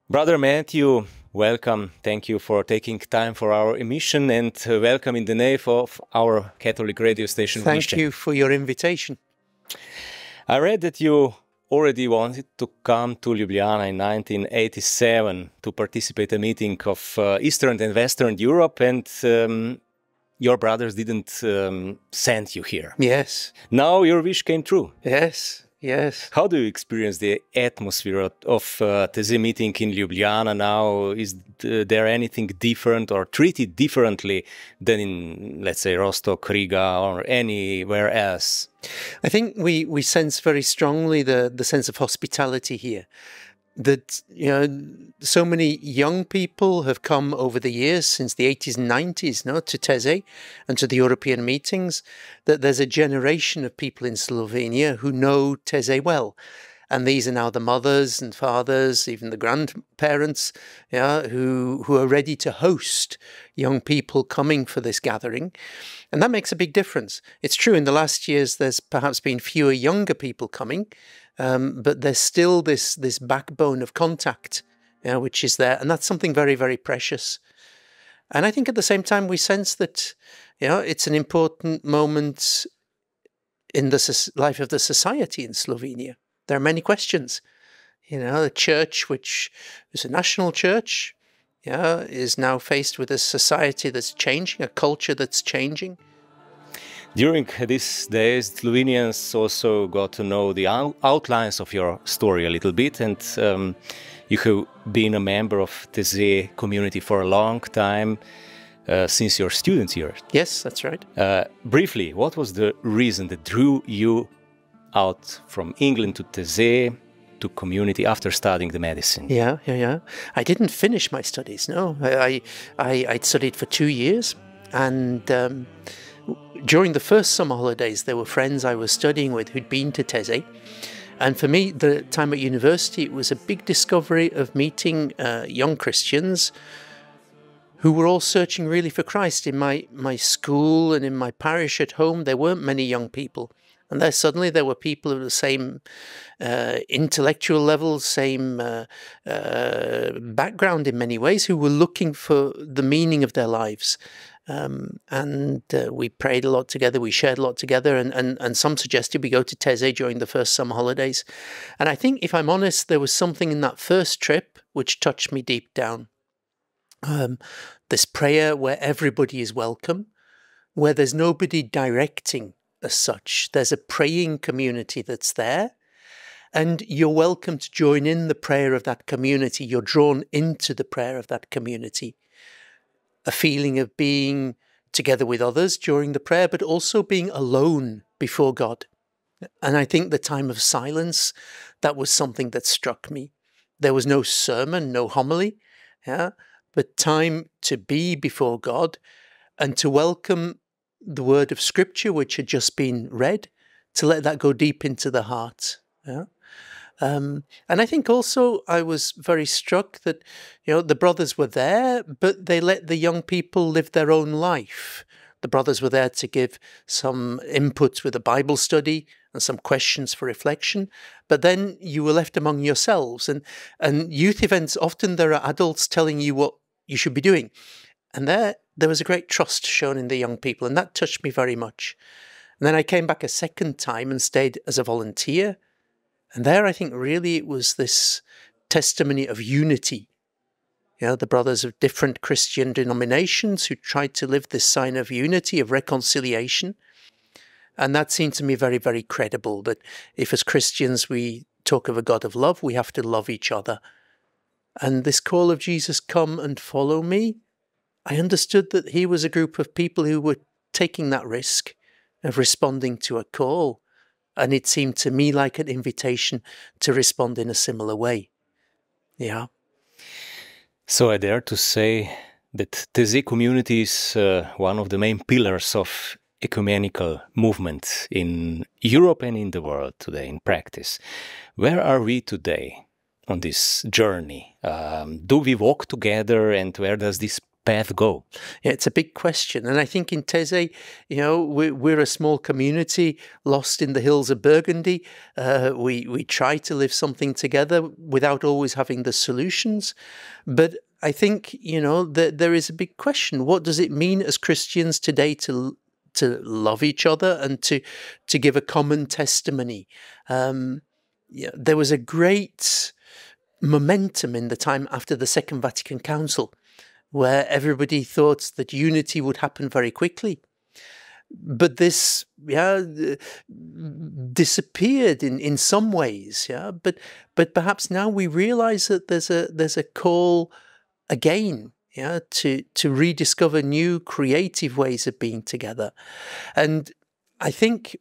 Brother Matthew, welcome. Thank you for taking time for our emission and welcome in the name of our Catholic radio station. Thank you for your invitation. I read that you already wanted to come to Ljubljana in 1987 to participate in a meeting of Eastern and Western Europe, and your brothers didn't send you here. Yes. Now your wish came true. Yes. Yes. How do you experience the atmosphere of taizejske meeting in Ljubljana now? Is there anything different or treated differently than in, let's say, Rostock, Riga, or anywhere else? I think we sense very strongly the sense of hospitality here. That, so many young people have come over the years, since the 80s and 90s, to taizejske and to the European meetings, that there's a generation of people in Slovenia who know taizejske well. And these are now the mothers and fathers, even the grandparents, who are ready to host young people coming for this gathering. And that makes a big difference. It's true, in the last years, there's perhaps been fewer younger people coming, but there's still this backbone of contact, which is there. And that's something very, very precious. And I think at the same time, we sense that, it's an important moment in the life of the society in Slovenia. There are many questions. The church, which is a national church, is now faced with a society that's changing, a culture that's changing. During these days, Slovenians also got to know the outlines of your story a little bit, and you have been a member of the taizejske community for a long time, since you're students here. Yes, that's right. Briefly, what was the reason that drew you out from England to taizejske, to community, after studying the medicine? Yeah. I didn't finish my studies, no. I studied for 2 years, and during the first summer holidays, there were friends I was studying with who'd been to taizejske. And for me, the time at university, it was a big discovery of meeting young Christians who were all searching really for Christ. In my school and in my parish at home, there weren't many young people. And there suddenly there were people of the same intellectual level, same background in many ways, who were looking for the meaning of their lives. And we prayed a lot together, we shared a lot together, and some suggested we go to taizejske during the first summer holidays. And I think, if I'm honest, there was something in that first trip which touched me deep down. This prayer where everybody is welcome, where there's nobody directing as such. There's a praying community that's there, and you're welcome to join in the prayer of that community. You're drawn into the prayer of that community. A feeling of being together with others during the prayer, but also being alone before God. And I think the time of silence, that was something that struck me. There was no sermon, no homily, but time to be before God and to welcome the word of Scripture, which had just been read, to let that go deep into the heart. And I think also I was very struck that, the brothers were there, but they let the young people live their own life. The brothers were there to give some inputs with a Bible study and some questions for reflection, but then you were left among yourselves. And youth events, often there are adults telling you what you should be doing. And there was a great trust shown in the young people, and that touched me very much. And then I came back a second time and stayed as a volunteer. And there, I think, really it was this testimony of unity. The brothers of different Christian denominations who tried to live this sign of unity, of reconciliation. And that seemed to me very, very credible, that if as Christians we talk of a God of love, we have to love each other. And this call of Jesus, come and follow me, I understood that he was a group of people who were taking that risk of responding to a call. And it seemed to me like an invitation to respond in a similar way. Yeah. So I dare to say that taizejske community is one of the main pillars of ecumenical movement in Europe and in the world today in practice. Where are we today on this journey? Do we walk together, and where does this path go? Yeah, it's a big question. And I think in Taizé, you know, we're a small community lost in the hills of Burgundy. We try to live something together without always having the solutions. But I think, you know, there is a big question. What does it mean as Christians today to love each other and to give a common testimony? Yeah, there was a great momentum in the time after the Second Vatican Council, where everybody thought that unity would happen very quickly. But this, disappeared in some ways, But perhaps now we realize that there's a call again, to rediscover new creative ways of being together. And I think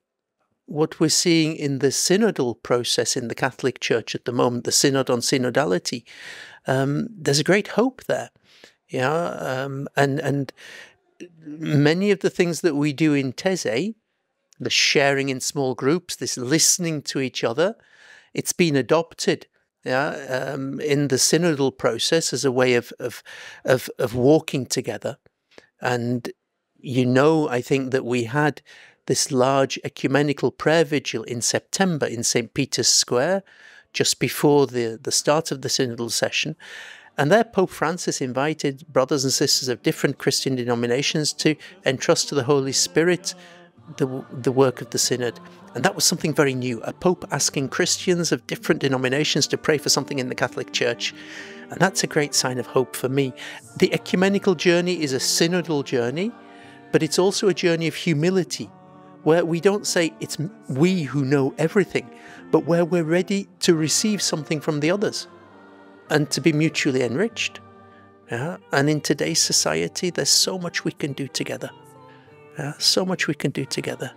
what we're seeing in the synodal process in the Catholic Church at the moment, the synod on synodality, there's a great hope there. And many of the things that we do in Taizé, the sharing in small groups, this listening to each other, it's been adopted in the synodal process as a way of walking together. And I think that we had this large ecumenical prayer vigil in September in St. Peter's Square, just before the start of the synodal session. And there Pope Francis invited brothers and sisters of different Christian denominations to entrust to the Holy Spirit the work of the synod. And that was something very new, a Pope asking Christians of different denominations to pray for something in the Catholic Church. And that's a great sign of hope for me. The ecumenical journey is a synodal journey, but it's also a journey of humility, where we don't say it's we who know everything, but where we're ready to receive something from the others and to be mutually enriched. And in today's society, there's so much we can do together. So much we can do together.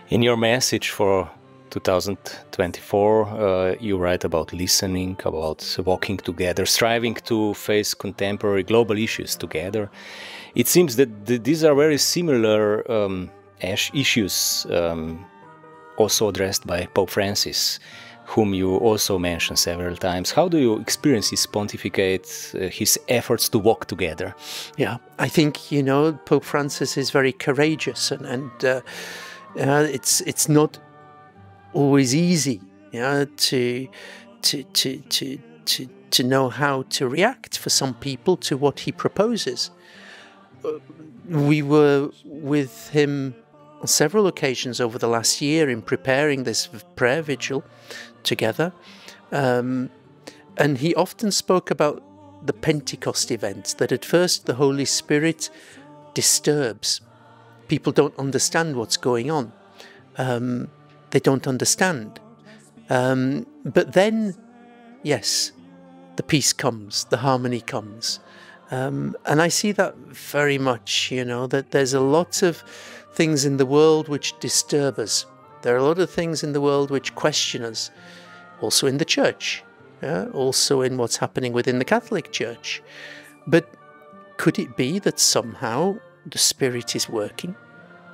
In your message for 2024, you write about listening, about walking together, striving to face contemporary global issues together. It seems that these are very similar issues also addressed by Pope Francis, whom you also mentioned several times. How do you experience his pontificate, his efforts to walk together? Yeah, I think, Pope Francis is very courageous, and it's not always easy, to know how to react for some people to what he proposes. We were with him on several occasions over the last year in preparing this prayer vigil together, and he often spoke about the Pentecost event, that at first the Holy Spirit disturbs. People don't understand what's going on. They don't understand. But then, yes, the peace comes, the harmony comes. And I see that very much, that there's a lot of things in the world which disturb us. There are a lot of things in the world which question us, also in the church, also in what's happening within the Catholic Church. But could it be that somehow the Spirit is working?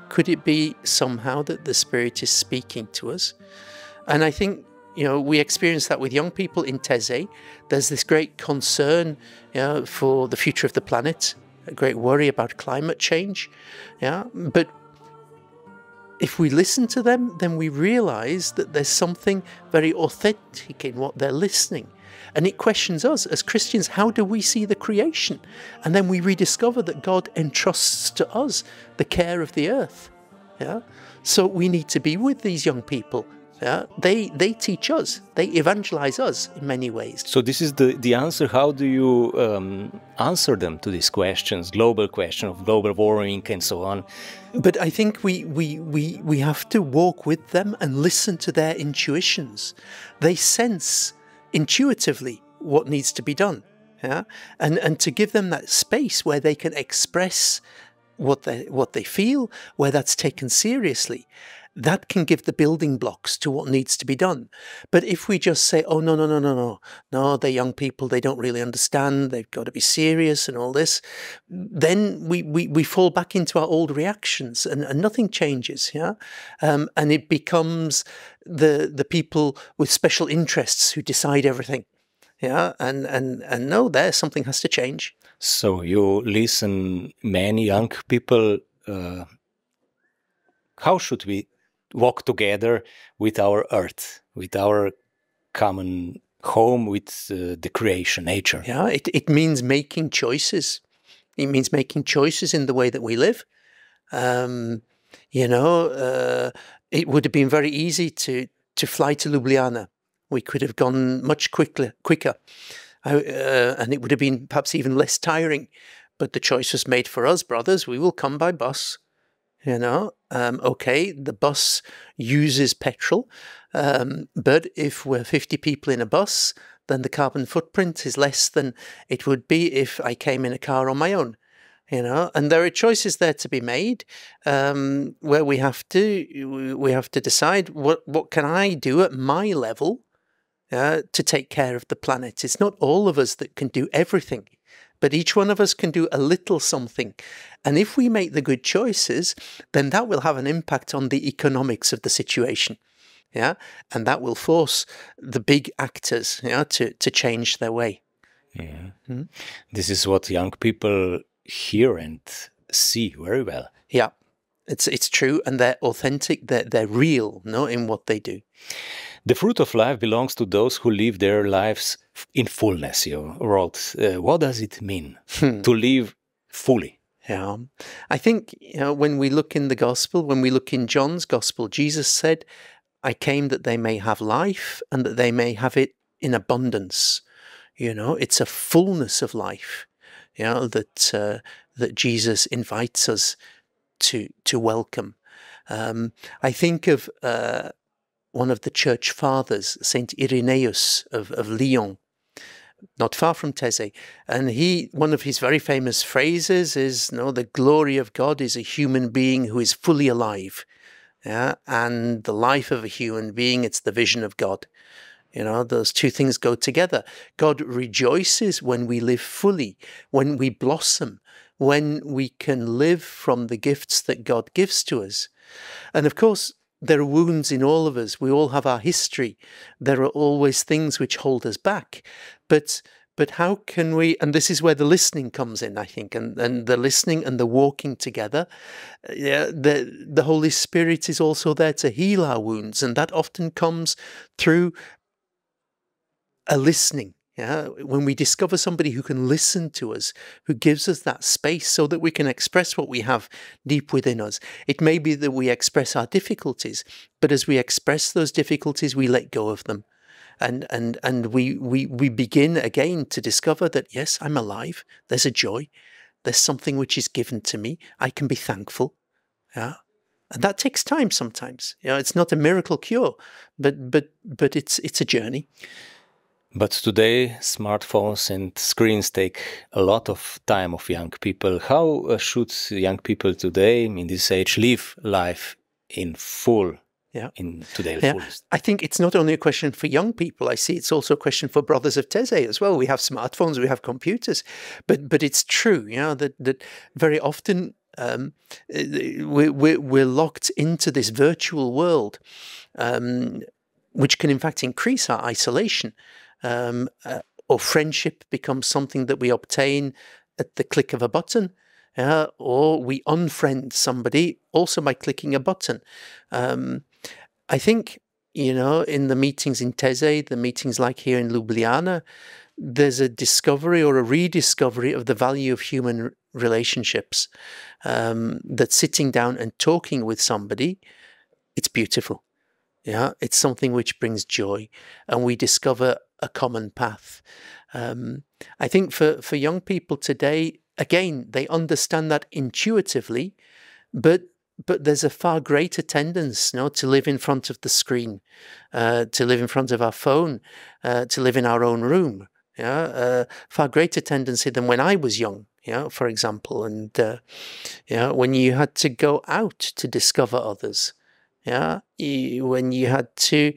Could it be somehow that the Spirit is speaking to us? And I think, we experience that with young people in Taizé. There's this great concern for the future of the planet, a great worry about climate change. But if we listen to them, then we realize that there's something very authentic in what they're listening. And it questions us as Christians, how do we see the creation? And then we rediscover that God entrusts to us the care of the earth. So we need to be with these young people. They teach us, they evangelize us in many ways. So this is the answer. How do you answer them to these questions, global question of global warming and so on? But I think we have to walk with them and listen to their intuitions. They sense intuitively what needs to be done, and to give them that space where they can express what they feel, where that's taken seriously. That can give the building blocks to what needs to be done. But if we just say, oh, no, they're young people, they don't really understand, they've got to be serious and all this, then we fall back into our old reactions and nothing changes, and it becomes the people with special interests who decide everything. Yeah, and no, there something has to change. So you listen, many young people, how should we walk together with our earth, with our common home, with the creation, nature? Yeah, it means making choices. It means making choices in the way that we live. You know, it would have been very easy to fly to Ljubljana. We could have gone much quicker, and it would have been perhaps even less tiring. But the choice was made for us, brothers. We will come by bus. You know, okay, the bus uses petrol, but if we're 50 people in a bus, then the carbon footprint is less than it would be if I came in a car on my own. You know, and there are choices there to be made, where we have to decide what can I do at my level to take care of the planet. It's not all of us that can do everything, but each one of us can do a little something. And if we make the good choices, then that will have an impact on the economics of the situation. Yeah, and that will force the big actors, to change their way. Yeah. This is what young people hear and see very well. Yeah, it's true, and they're authentic. They're real, in what they do. The fruit of life belongs to those who live their lives in fullness, you wrote. What does it mean to live fully? Yeah, I think when we look in the gospel, when we look in John's gospel, Jesus said, I came that they may have life and that they may have it in abundance. It's a fullness of life, that Jesus invites us to welcome. I think of one of the church fathers, Saint Irenaeus of Lyon, not far from Taizejske, and one of his very famous phrases is, the glory of God is a human being who is fully alive. Yeah, and the life of a human being, it's the vision of God. Those two things go together. God rejoices when we live fully, when we blossom, when we can live from the gifts that God gives to us. And of course, there are wounds in all of us. We all have our history. There are always things which hold us back. But how can we, and this is where the listening comes in, I think, and the listening and the walking together. The Holy Spirit is also there to heal our wounds, and that often comes through a listening. When we discover somebody who can listen to us, who gives us that space so that we can express what we have deep within us. It may be that we express our difficulties, but as we express those difficulties, we let go of them. And we begin again to discover that, yes, I'm alive. There's a joy. There's something which is given to me. I can be thankful. Yeah. And that takes time sometimes. It's not a miracle cure, but it's a journey. But today, smartphones and screens take a lot of time of young people. How should young people today, in this age, live life in full, in today's fullest? I think it's not only a question for young people. I see it's also a question for brothers of Taizejske as well. We have smartphones, we have computers, but it's true, that very often we're locked into this virtual world, which can in fact increase our isolation. Or friendship becomes something that we obtain at the click of a button, or we unfriend somebody also by clicking a button. I think, in the meetings in Taizejske, the meetings like here in Ljubljana, there's a discovery or a rediscovery of the value of human relationships, that sitting down and talking with somebody, it's beautiful. Yeah, it's something which brings joy, and we discover a common path. I think for young people today, again, they understand that intuitively, but there's a far greater tendency, to live in front of the screen, to live in front of our phone, to live in our own room. Far greater tendency than when I was young. For example, and when you had to go out to discover others. When you had to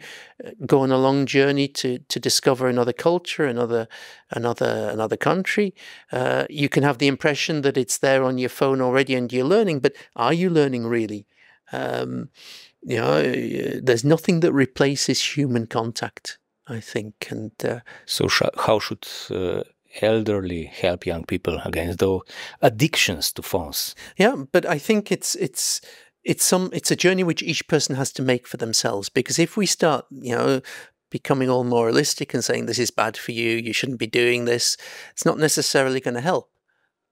go on a long journey to discover another culture, another country, you can have the impression that it's there on your phone already and you're learning, but are you learning really? There's nothing that replaces human contact. I think. And so how should elderly help young people against those addictions to phones? Yeah, but I think it's a journey which each person has to make for themselves. Because if we start, becoming all moralistic and saying this is bad for you, you shouldn't be doing this, it's not necessarily going to help.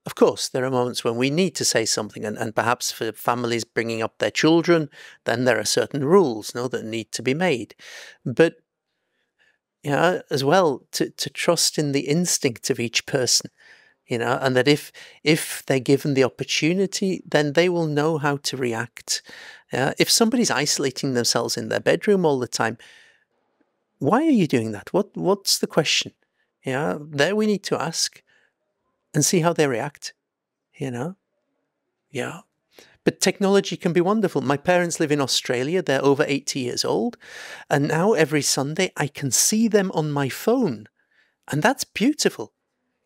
Of course, there are moments when we need to say something, and perhaps for families bringing up their children, then there are certain rules that need to be made. But as well, to trust in the instinct of each person, and that if they're given the opportunity, then they will know how to react. If somebody's isolating themselves in their bedroom all the time, why are you doing that? What's the question? There we need to ask and see how they react, Yeah. But technology can be wonderful. My parents live in Australia. They're over 80 years old. And now every Sunday I can see them on my phone. And that's beautiful,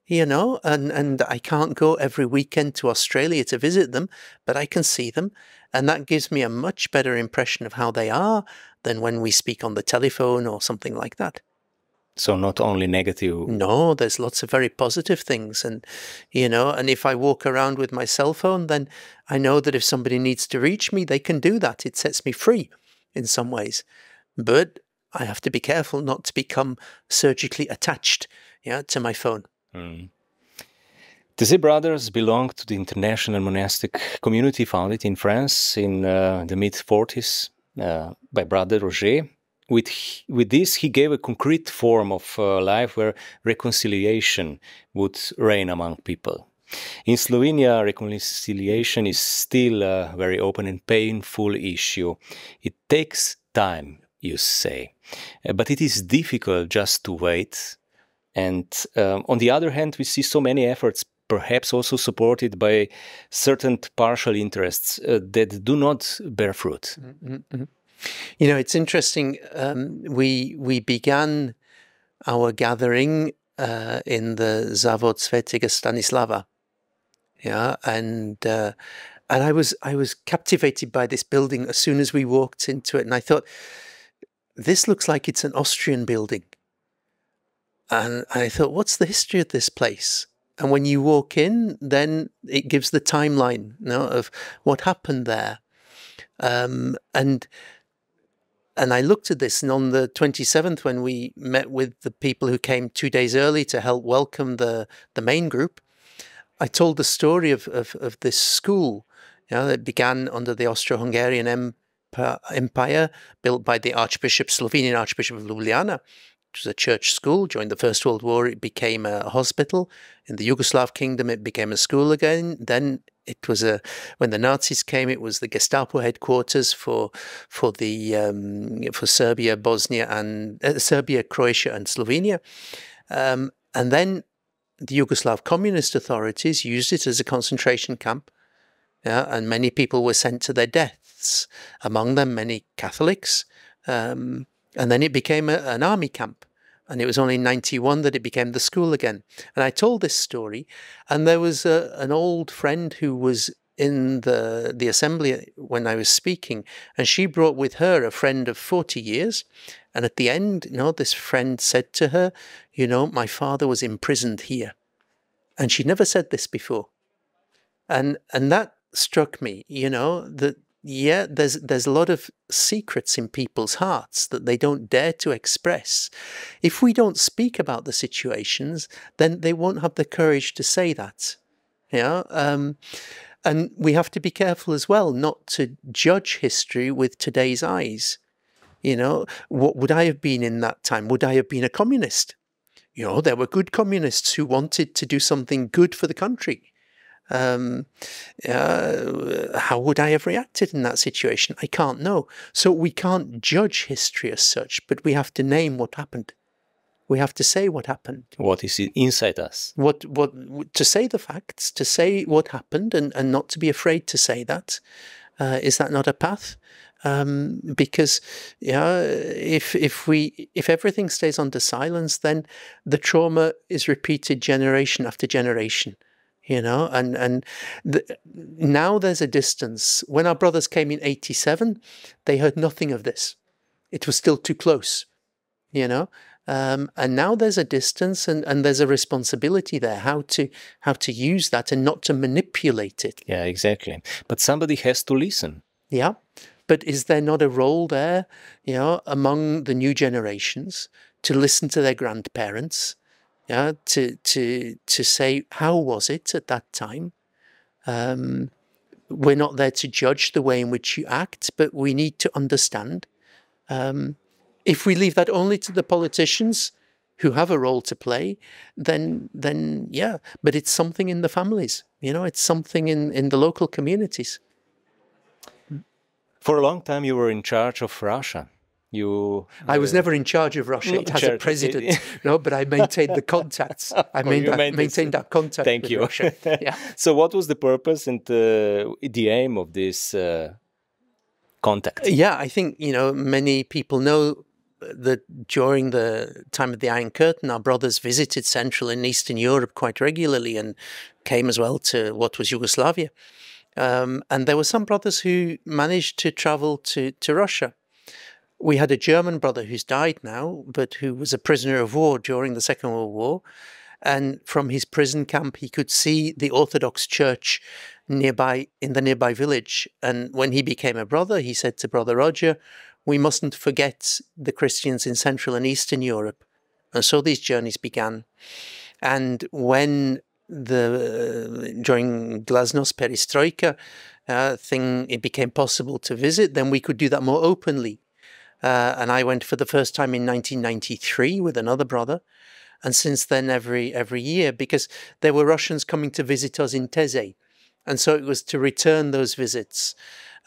and I can't go every weekend to Australia to visit them, but I can see them. And that gives me a much better impression of how they are than when we speak on the telephone or something like that. So not only negative. No, there's lots of very positive things. And, and if I walk around with my cell phone, then I know that if somebody needs to reach me, they can do that. It sets me free in some ways. But I have to be careful not to become surgically attached, to my phone. Taizé brothers belong to the international monastic community founded in France in the mid-40s by Brother Roger. With this, he gave a concrete form of life where reconciliation would reign among people. In Slovenia, reconciliation is still a very open and painful issue. It takes time, you say, but it is difficult just to wait. And on the other hand, we see so many efforts, perhaps also supported by certain partial interests that do not bear fruit. Mm-hmm. It's interesting. We began our gathering in the Zavod Svetega Stanislava, and I was captivated by this building as soon as we walked into it, and I thought, this looks like it's an Austrian building. And I thought, what's the history of this place? And when you walk in, then it gives the timeline, of what happened there, And I looked at this, and on the 27th, when we met with the people who came 2 days early to help welcome the main group, I told the story of this school, that began under the Austro-Hungarian Empire, built by the Slovenian Archbishop of Ljubljana. It was a church school. During the First World War, it became a hospital. In the Yugoslav kingdom, it became a school again. Then it was when the Nazis came, it was the Gestapo headquarters for Serbia, Bosnia, and Serbia, Croatia, and Slovenia. And then the Yugoslav communist authorities used it as a concentration camp, and many people were sent to their deaths. Among them, many Catholics. And then it became an army camp. And it was only in 91 that it became the school again. And I told this story, and there was an old friend who was in the assembly when I was speaking, and she brought with her a friend of 40 years. And at the end, this friend said to her, my father was imprisoned here. And she'd never said this before. And that struck me, that there's a lot of secrets in people's hearts that they don't dare to express. If we don't speak about the situations, then they won't have the courage to say that. And we have to be careful as well not to judge history with today's eyes. What would I have been in that time? Would I have been a communist? There were good communists who wanted to do something good for the country. How would I have reacted in that situation? I can't know. So we can't judge history as such, but we have to name what happened. We have to say what happened. What is inside us? To say the facts, to say what happened, and not to be afraid to say that. Is that not a path? Because if everything stays under silence, then the trauma is repeated generation after generation. Now there's a distance. When our brothers came in 87, they heard nothing of this. It was still too close, And now there's a distance and there's a responsibility there, how to use that and not to manipulate it. Yeah, exactly. But somebody has to listen. Yeah. But is there not a role there, among the new generations to listen to their grandparents, to say, how was it at that time? We're not there to judge the way in which you act, but we need to understand. If we leave that only to the politicians who have a role to play, then yeah, but it's something in the families, it's something in the local communities. For a long time you were in charge of Russia. I was never in charge of Russia. It has a president, but I maintained the contacts. I maintained that contact with Russia. Yeah. So what was the purpose and the aim of this contact? Yeah, I think, many people know that during the time of the Iron Curtain, our brothers visited Central and Eastern Europe quite regularly and came as well to what was Yugoslavia. And there were some brothers who managed to travel to Russia. We had a German brother who's died now, but who was a prisoner of war during the Second World War. And from his prison camp, he could see the Orthodox Church nearby, in the nearby village. And when he became a brother, he said to Brother Roger, we mustn't forget the Christians in Central and Eastern Europe. And so these journeys began. And when during Glasnost, Perestroika, it became possible to visit, then we could do that more openly. And I went for the first time in 1993 with another brother. And since then, every year, because there were Russians coming to visit us in Taizej. And so it was to return those visits.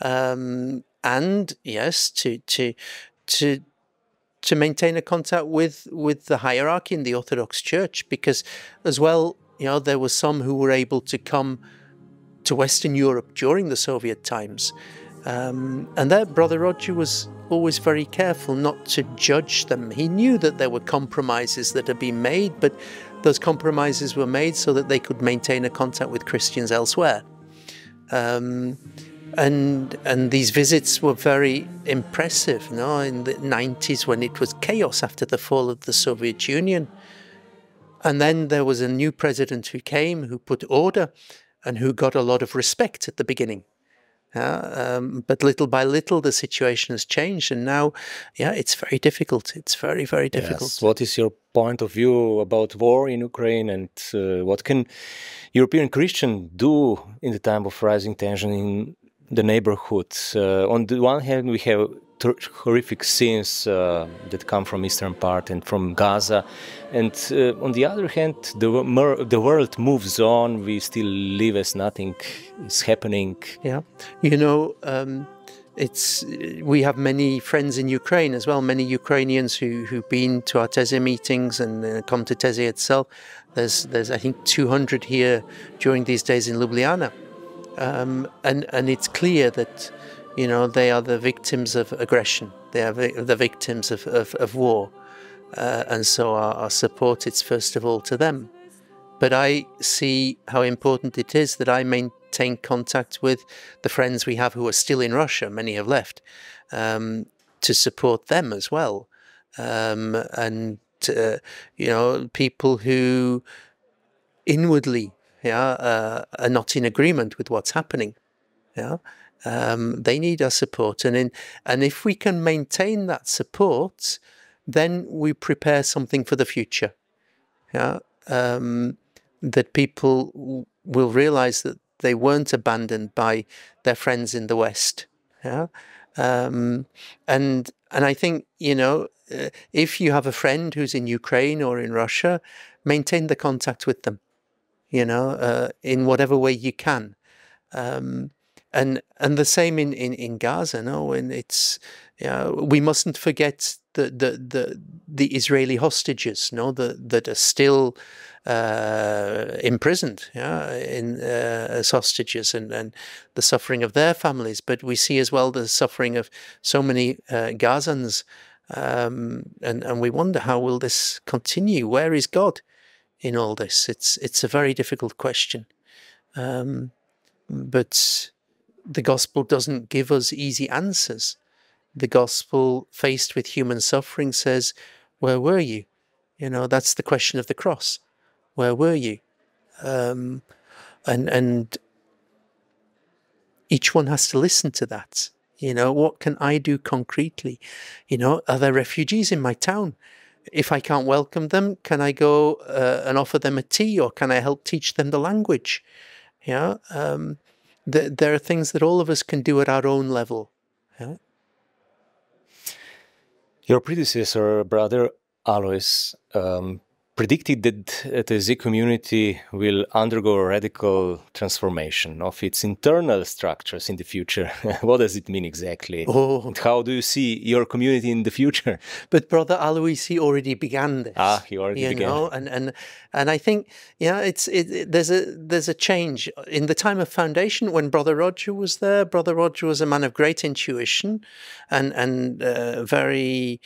And yes, to maintain a contact with the hierarchy in the Orthodox Church, because as well, there were some who were able to come to Western Europe during the Soviet times. And that Brother Roger was always very careful not to judge them. He knew that there were compromises that had been made, but those compromises were made so that they could maintain a contact with Christians elsewhere. And these visits were very impressive, in the 90s when it was chaos after the fall of the Soviet Union. And then there was a new president who came, who put order and who got a lot of respect at the beginning. But little by little, the situation has changed. And now, it's very difficult. It's very, very difficult. Yes. What is your point of view about war in Ukraine, and what can European Christians do in the time of rising tension in the neighborhood? On the one hand, we have horrific scenes that come from eastern part and from Gaza, and on the other hand, the world moves on. We still live as nothing is happening. Yeah, we have many friends in Ukraine as well. Many Ukrainians who've been to our Taizej meetings and come to Taizej itself. There's I think 200 here during these days in Ljubljana, and it's clear that they are the victims of aggression. They are the victims of war. And so our support is first of all to them. But I see how important it is that I maintain contact with the friends we have who are still in Russia, many have left, to support them as well. And people who inwardly are not in agreement with what's happening. They need our support, and if we can maintain that support, then we prepare something for the future. That people will realize that they weren't abandoned by their friends in the West. And I think if you have a friend who's in Ukraine or in Russia, maintain the contact with them. In whatever way you can. And the same in Gaza, and it's we mustn't forget the Israeli hostages, that are still imprisoned, as hostages, and the suffering of their families. But we see as well the suffering of so many Gazans, and we wonder, how will this continue? Where is God in all this? It's a very difficult question, but the gospel doesn't give us easy answers. The gospel, faced with human suffering, says, Where were you? You know, that's the question of the cross. Where were you? And each one has to listen to that. You know, what can I do concretely? You know, are there refugees in my town? If I can't welcome them, can I go and offer them a tea, or can I help teach them the language? Yeah, there are things that all of us can do at our own level. Yeah? Your predecessor, Brother Alois, predicted that the Z community will undergo a radical transformation of its internal structures in the future. What does it mean exactly? Oh. And how do you see your community in the future? But Brother Alois, he already began this. Ah, he already began. Know, and I think, yeah, there's a change. In the time of foundation, when Brother Roger was there, Brother Roger was a man of great intuition and very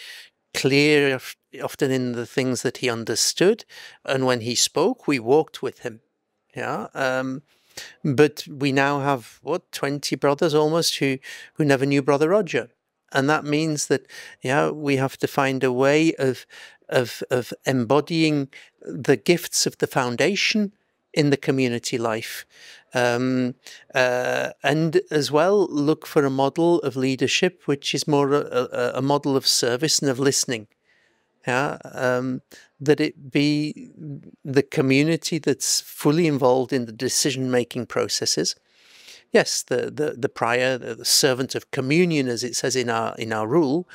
clear, often in the things that he understood, and when he spoke, we walked with him. Yeah, but we now have 20 brothers almost who never knew Brother Roger, and that means that we have to find a way of embodying the gifts of the foundation in the community life, and as well look for a model of leadership which is more a model of service and of listening. That it be the community that's fully involved in the decision-making processes. Yes, the prior, the servant of communion, as it says in our rule,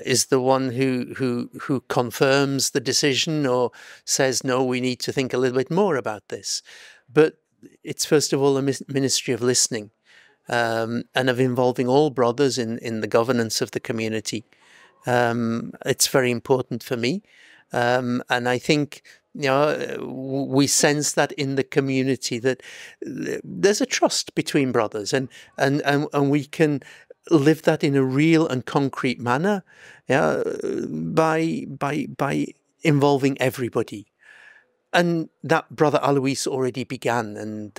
is the one who confirms the decision or says, no, we need to think a little bit more about this. But it's first of all a ministry of listening, and of involving all brothers in the governance of the community. It's very important for me, and I think we sense that in the community that there's a trust between brothers, and we can live that in a real and concrete manner, by involving everybody, and that Brother Alois already began, and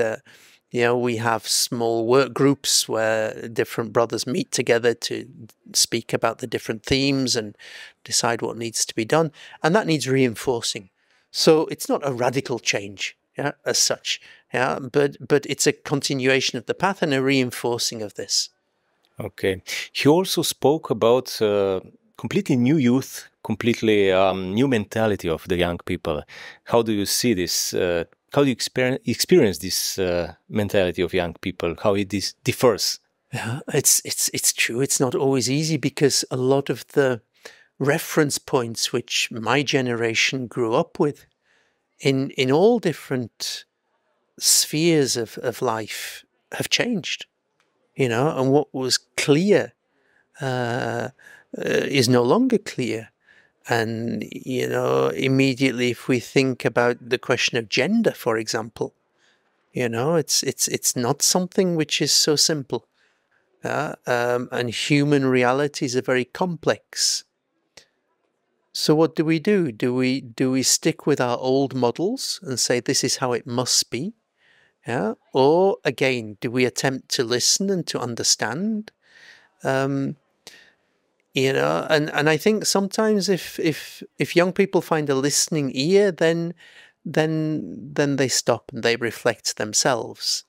we have small work groups where different brothers meet together to speak about the different themes and decide what needs to be done. And that needs reinforcing. So it's not a radical change, as such, but it's a continuation of the path and a reinforcing of this. Okay. He also spoke about completely new youth, completely new mentality of the young people. How do you see this? How do you experience this mentality of young people? How it differs? Yeah, it's true. It's not always easy, because a lot of the reference points which my generation grew up with, in all different spheres of life, have changed. And what was clear is no longer clear. And, immediately if we think about the question of gender, for example, it's not something which is so simple. And human realities are very complex. So what do? Do we stick with our old models and say this is how it must be? Or again, do we attempt to listen and to understand? And I think sometimes if young people find a listening ear, then they stop and they reflect themselves,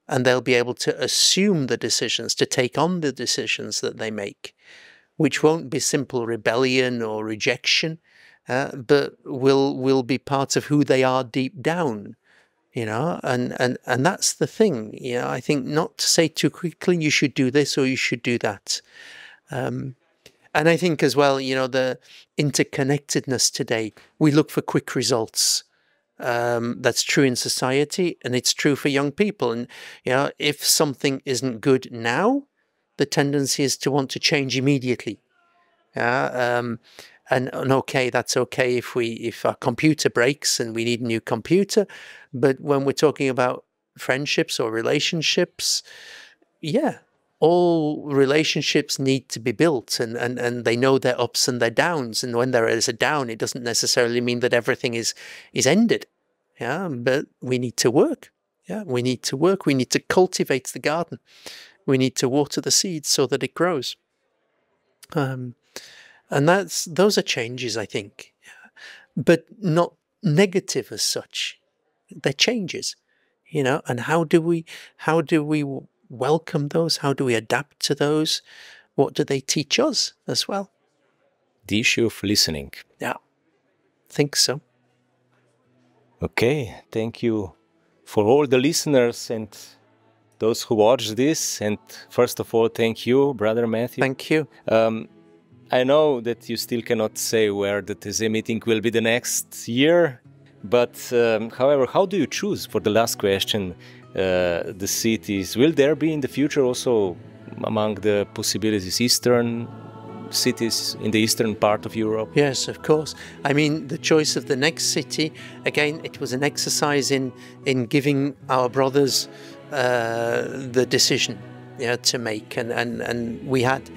and they'll be able to assume the decisions, to take on the decisions that they make, which won't be simple rebellion or rejection, but will be part of who they are deep down. And that's the thing. I think not to say too quickly, you should do this or you should do that. And I think as well, the interconnectedness today, we look for quick results. That's true in society, and it's true for young people. And, if something isn't good now, the tendency is to want to change immediately. And okay, that's okay if our computer breaks and we need a new computer. But when we're talking about friendships or relationships, all relationships need to be built, and they know their ups and their downs. And when there is a down, it doesn't necessarily mean that everything is ended. But we need to work. We need to work. We need to cultivate the garden. We need to water the seeds so that it grows. And those are changes, I think, but not negative as such. They're changes, you know. And how do we welcome those? How do we adapt to those? What do they teach us as well? The issue of listening. Yeah, I think so. Okay, thank you for all the listeners and those who watch this. And first of all, thank you, Brother Matthew. Thank you. I know that you still cannot say where the taizej meeting will be the next year, but however, how do you choose, for the last question, the cities? Will there be in the future also among the possibilities eastern cities in the eastern part of Europe? Yes, of course. I mean, the choice of the next city, again, it was an exercise in giving our brothers the decision, to make, and we had,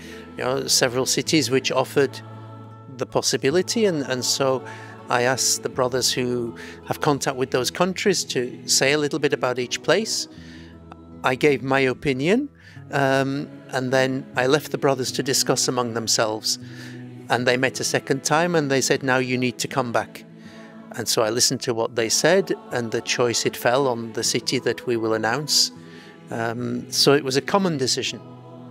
several cities which offered the possibility, and so I asked the brothers who have contact with those countries to say a little bit about each place. I gave my opinion, and then I left the brothers to discuss among themselves, and they met a second time and they said, now you need to come back. And so I listened to what they said, and the choice, it fell on the city that we will announce. So it was a common decision,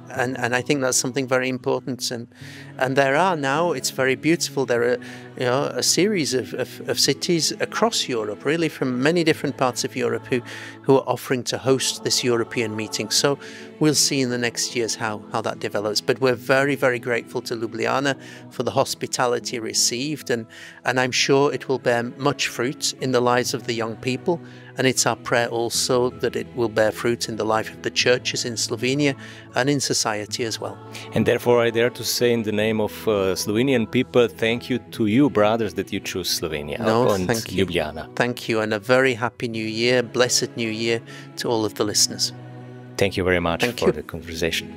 and I think that's something very important. And there are now, it's very beautiful, there are a series of cities across Europe, really from many different parts of Europe, who are offering to host this European meeting. So we'll see in the next years how that develops. But we're very, very grateful to Ljubljana for the hospitality received, and I'm sure it will bear much fruit in the lives of the young people. And it's our prayer also that it will bear fruit in the life of the churches in Slovenia and in society as well. And therefore I dare to say, in the name of Slovenian people, thank you to you, brothers, that you choose Slovenia. Thank you. Ljubljana. Thank you, and a very happy new year, blessed new year to all of the listeners. Thank you very much for the conversation.